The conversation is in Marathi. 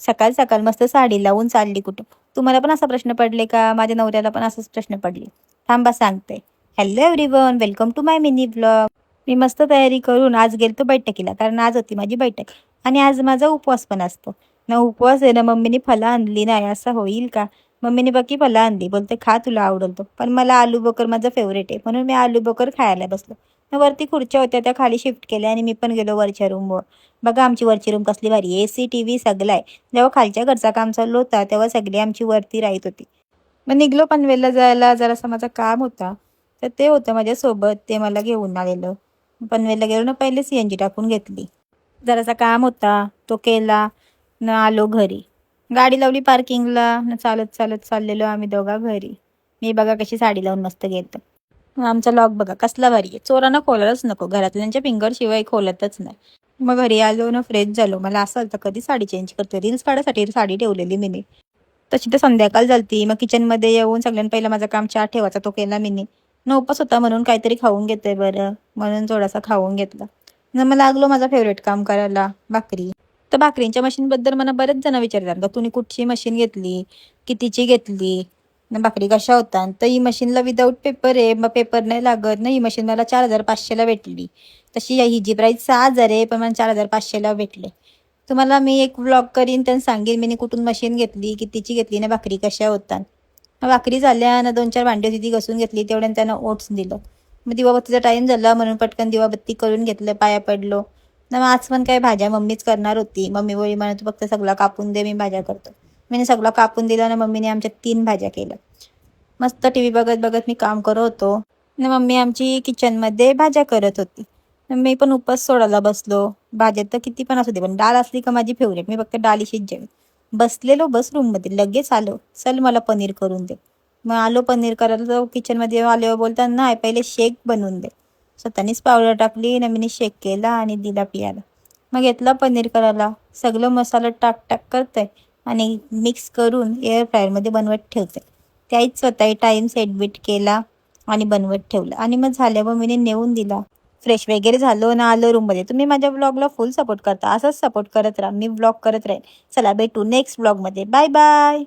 सकाळ सकाळ मस्त साडी लावून चालली कुठं. तुम्हाला पण असा प्रश्न पडले का? माझ्या नवऱ्याला पण असाच प्रश्न पडले. थांबा सांगते. Hello everyone, welcome to my mini blog. मी मस्त तयारी करून आज गेलतो बैठकीला, कारण आज होती माझी बैठक आणि आज माझा उपवास पण असतो ना. उपवास आहे ना, मम्मीने फळं आणली नाही असं होईल का? मम्मीने बाकी फळं आणली, बोलते खा तुला आवडेल तो. पण मला आलू बकर माझं फेवरेट आहे, म्हणून मी आलू बकर खायला बसलो. वरती खुर्च्या होत्या त्या खाली शिफ्ट केल्या आणि मी पण गेलो वरच्या रूमवर. बघा आमची वरची रूम कसली भारी, AC TV सगळं आहे. जेव्हा खालच्या घरचा काम चालू होता तेव्हा सगळी आमची वरती राहत होती. मग निघलो पनवेलला जायला, जरासा माझं काम होता तर ते होतं माझ्यासोबत, ते मला घेऊन आलेलं. पनवेलला गेलो ना, पहिले CNG टाकून घेतली. जरासा काम होता तो केला न आलो घरी. गाडी लावली पार्किंगला न चालत चालत चाललेलो आम्ही दोघा घरी. मी बघा कशी साडी लावून मस्त गेलतो. आमचा लॉक बघा कसला भारी आहे. चोरांना खोलायलाच नको, घरातल्यांच्या फिंगर शिवाय खोलतच नाही. मग घरी आलो ना, फ्रेश झालो. मला असं होतं कधी साडी चेंज करते, रील्स काढायसाठी साडी ठेवलेली मीने. तशी तर संध्याकाळ झालती. मग किचनमध्ये येऊन सगळ्यांना पहिला माझा काम चहा ठेवायचा तो केला मीने. न उपास होता म्हणून काहीतरी खाऊन घेते बरं, म्हणून थोडासा खाऊन घेतला. न मग लागलो माझा फेवरेट काम करायला, भाकरी. तर भाकरींच्या मशीनबद्दल मला बरेच जण विचारतात का तुम्ही कुठची मशीन घेतली, कितीची घेतली, न भाकरी कशा होतात. तर ही मशीनला विदाऊट पेपर आहे, मग पेपर नाही लागत ना. ही मशीन मला 4500ला भेटली. तशी ही जी प्राईस 6000 आहे, पण मला 4500ला भेटले. तुम्हाला मी एक व्लॉग करीन त्यांना सांगेन मी कुठून मशीन घेतली, कितीची घेतली ना, भाकरी कशा होतात. भाकरी झाल्या ना, 2-4 भांडी होती ती घसून घेतली, तेवढ्यानं त्यांना ओट्स दिलं. मग दिवाबत्तीचा टाईम झाला म्हणून पटकन दिवाबत्ती करून घेतलं, पाया पडलो. ना मग आज पण काय भाज्या मम्मीच करणार होती. मम्मी बोली म्हणत फक्त सगळं कापून दे, मी भाज्या करतो. मी सगळं कापून दिलं ना, मम्मीने आमच्या 3 भाज्या केल्या. मस्त TV बघत बघत मी काम करत होतो. ना मम्मी आमची किचनमध्ये भाज्या करत होती. मी पण उपवास सोडायला बसलो. भाज्या तर किती पण असू दे, पण डाळ असली का माझी फेवरेट, मी फक्त डाळीशीच जेवेन. बसलेलो बस रूममध्ये, लगेच आलो, चल मला पनीर करून दे. मग आलो पनीर करायला. किचनमध्ये आल्यावर बोलतात नाही पहिले शेक बनवून दे. स्वतःनीच पावडर टाकली, नवीन शेक केला आणि दिला पियाला. मग घेतला पनीर करायला. सगळं मसाला टाक करते आणि मिक्स करून एअर फ्रायरमध्ये बनवत ठेवते. त्याहीच स्वतःही टाईम सेट केला आणि बनवत ठेवलं आणि मग झाल्यावर मी नेऊन दिला. फ्रेश वगैरे झालो ना, आलो रूममध्ये. तुम्ही माझ्या ब्लॉगला फुल सपोर्ट करता, असंच सपोर्ट करत राहा. मी ब्लॉग करत राहीन. चला भेटू नेक्स्ट ब्लॉगमध्ये. Bye bye.